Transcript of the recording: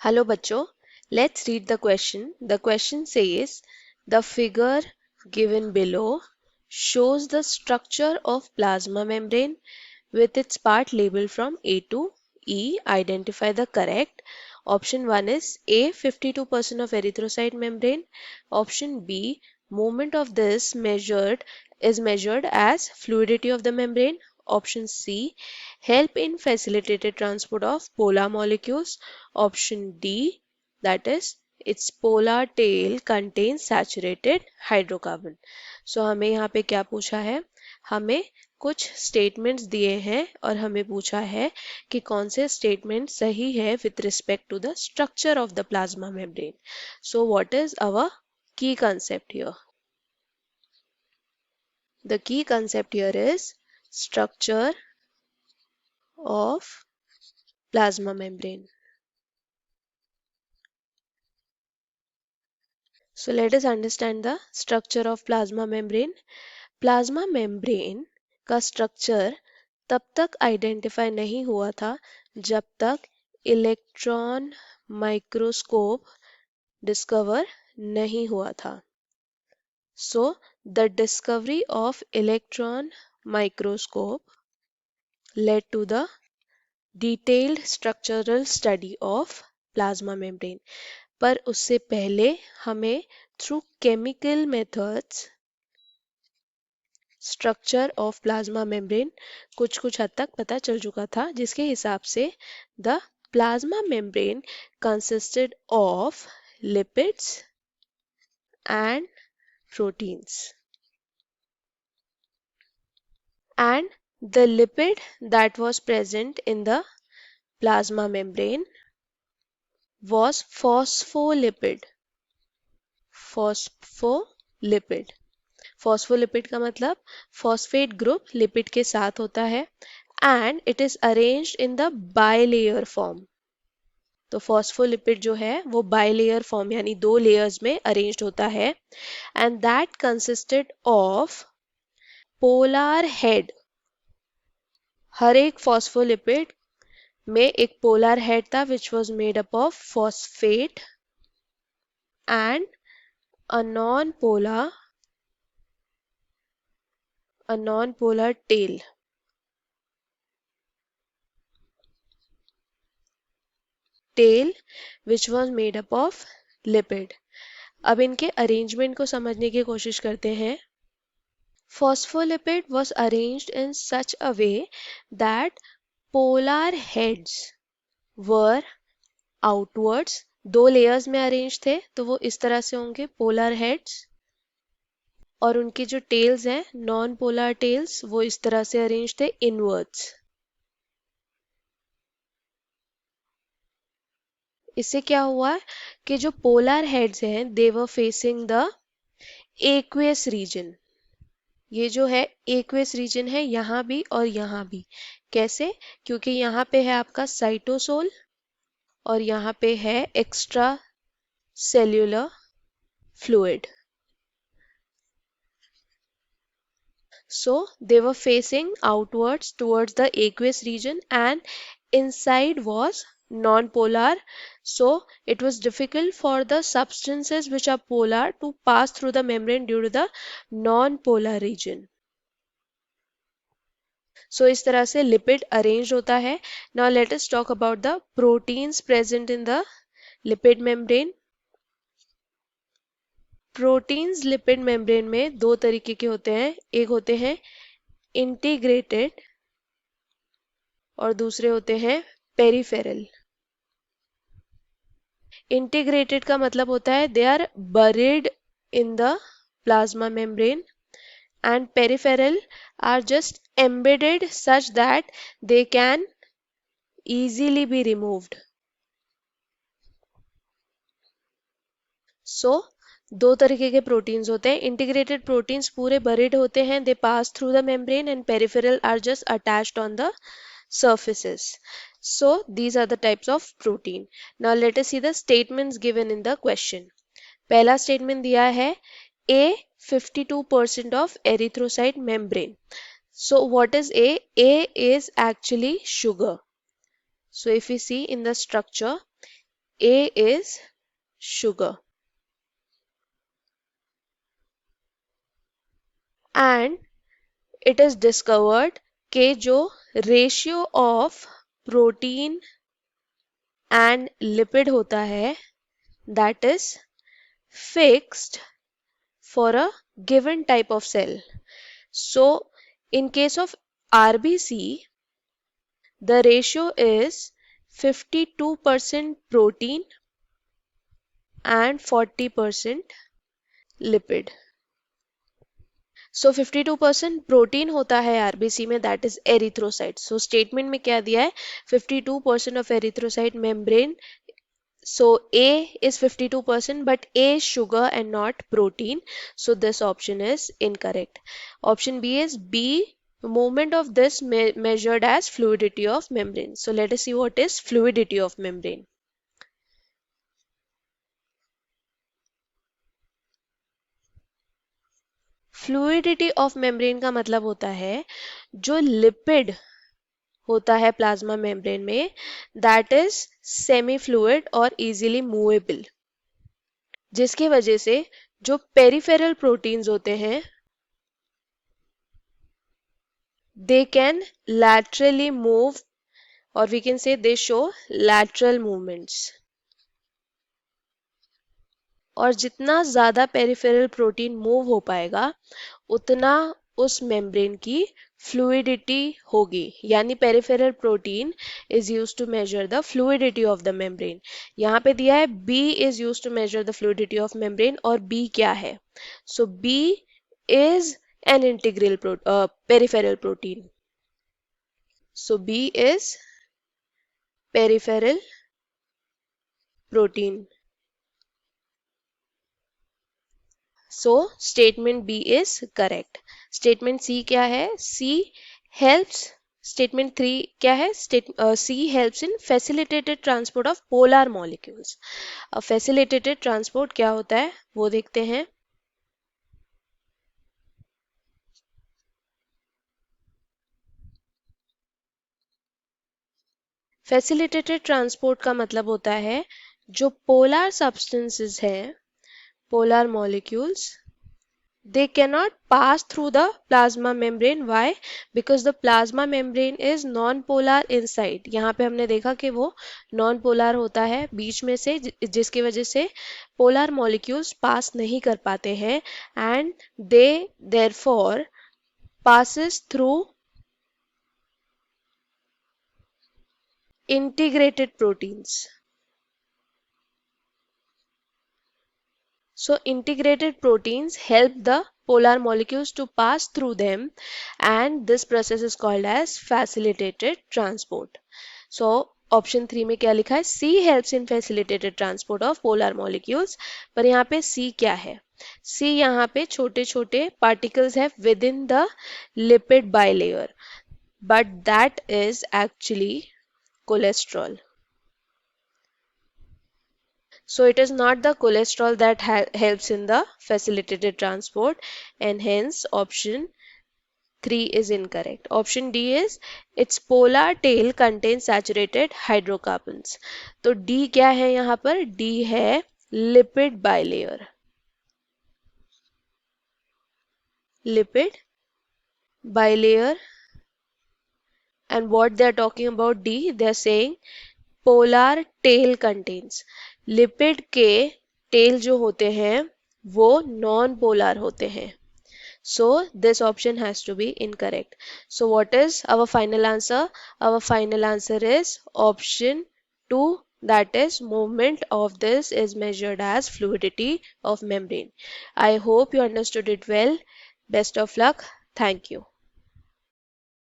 Hello bachcho, let's read the question. The question says the figure given below shows the structure of plasma membrane with its part labeled from A to E. Identify the correct. Option 1 is A, 52% of erythrocyte membrane. Option B, movement of this measured is measured as fluidity of the membrane. Option C, help in facilitated transport of polar molecules. Option D, that is its polar tail contains saturated hydrocarbon. So हमें यहाँ पे क्या पूछा है? हमें कुछ statements दिए हैं और हमें पूछा है कि कौन से स्टेटमेंट सही है with respect to the structure of the plasma membrane. So what is our key concept here? The key concept here is structure of plasma membrane. So let us understand the structure of plasma membrane. Plasma membrane का structure तब तक identify नहीं हुआ था जब तक electron microscope discover नहीं हुआ था. So the discovery of electron microscope led to the detailed structural study of plasma membrane. पर उससे पहले हमें through chemical methods structure of plasma membrane कुछ हद तक पता चल चुका था, जिसके हिसाब से the plasma membrane consisted of lipids and proteins, and the lipid that was present in the plasma membrane was phospholipid. Phospholipid. Phospholipid का मतलब phosphate group lipid के साथ होता है and it is arranged in the bilayer form. तो phospholipid जो है वो bilayer form यानी दो layers में arranged होता है and that consisted of polar head. हर एक phospholipid में एक polar head था which was made up of phosphate and a non-polar tail. Which was made up of lipid. अब इनके अरेंजमेंट को समझने की कोशिश करते हैं. Phospholipid was arranged in such a way that polar heads were outwards. दो लेयर्स में अरेंज थे तो वो इस तरह से होंगे पोलर हेड्स, और उनके जो टेल्स हैं नॉन पोलर टेल्स वो इस तरह से अरेंज थे इनवर्ड्स. इससे क्या हुआ कि जो पोलर हेड्स हैं they were facing the aqueous region. ये जो है एक्वेस रीजन है यहाँ भी और यहाँ भी. कैसे? क्योंकि यहाँ पे है आपका साइटोसोल और यहाँ पे है extra cellular fluid. So they were facing outwards towards the aqueous region and inside was non-polar. So it was difficult for the substances which are polar to pass through the membrane due to the non-polar region. So इस तरह से lipid arranged होता है. Now let us talk about the proteins present in the lipid membrane. Proteins lipid membrane में दो तरीके के होते हैं. एक होते हैं इंटीग्रेटेड और दूसरे होते हैं पेरिफेरल. इंटीग्रेटेड का मतलब होता है they are buried in the plasma membrane and peripheral are just embedded such that they can easily be removed. So दो तरीके के प्रोटीन्स होते हैं. इंटीग्रेटेड प्रोटीन्स पूरे बरीड होते हैं, they pass through the membrane, and peripheral are just attached on the surfaces. So these are the types of protein. Now let us see the statements given in the question. पहला statement दिया है A 52% of erythrocyte membrane. So what is A? A is actually sugar. So if we see in the structure, A is sugar. And it is discovered कि जो ratio of protein and lipid होता है that is fixed for a given type of cell. So, in case of RBC, the ratio is 52% protein and 40% lipid. So 52% protein होता है RBC में, that is erythrocyte. So statement में क्या दिया है, 52% of erythrocyte membrane. So A is 52%, but A is sugar and not protein. So this option is incorrect. Option B is B. Movement of this measured as fluidity of membrane. So let us see what is fluidity of membrane. Fluidity of membrane का मतलब होता है जो lipid होता है plasma membrane में, that is semi fluid और easily movable, जिसकी वजह से जो पेरिफेरल प्रोटीन्स होते हैं they can laterally move, or we can say they show lateral movements. और जितना ज़्यादा पेरिफेरल प्रोटीन मूव हो पाएगा उतना उस मेम्ब्रेन की फ्लूइडिटी होगी. यानी peripheral protein is use to measure the fluidity of the membrane. यहाँ पे दिया है B is use to measure the fluidity of membrane, और B क्या है? So B is an integral peripheral protein. So B is peripheral protein. So statement B is correct. Statement C क्या है? C helps. Statement 3 क्या है? C helps in facilitated transport of polar molecules. अब facilitated transport क्या होता है वो देखते हैं. फैसिलिटेटेड ट्रांसपोर्ट का मतलब होता है जो पोलर सब्सटेंसेस हैं, polar molecules, they cannot pass through the plasma membrane. Why? Because the plasma membrane is non-polar inside. यहाँ पे हमने देखा कि वो non-polar होता है बीच में से, जिसकी वजह से polar molecules pass नहीं कर पाते हैं, and they therefore passes through integrated proteins. So integrated proteins help the polar molecules to pass through them, and this process is called as facilitated transport. So option 3 में क्या लिखा है? C helps in facilitated transport of polar molecules. पर यहाँ पे C क्या है? C यहाँ पे छोटे छोटे particles है within the lipid bilayer, but that is actually cholesterol. So it is not the cholesterol that helps in the facilitated transport, and hence option 3 is incorrect. Option D is its polar tail contains saturated hydrocarbons. तो D क्या है यहाँ पर? D है lipid bilayer. Lipid bilayer. And what they are talking about D, they are saying polar tail contains. Lipid के tell जो होते हैं वो नॉन पोलर होते हैं. So this option has to be incorrect. So what is our final answer? Our final answer is option 2, that is movement of this is measured as fluidity of membrane. I hope you understood it well. Best of luck. Thank you.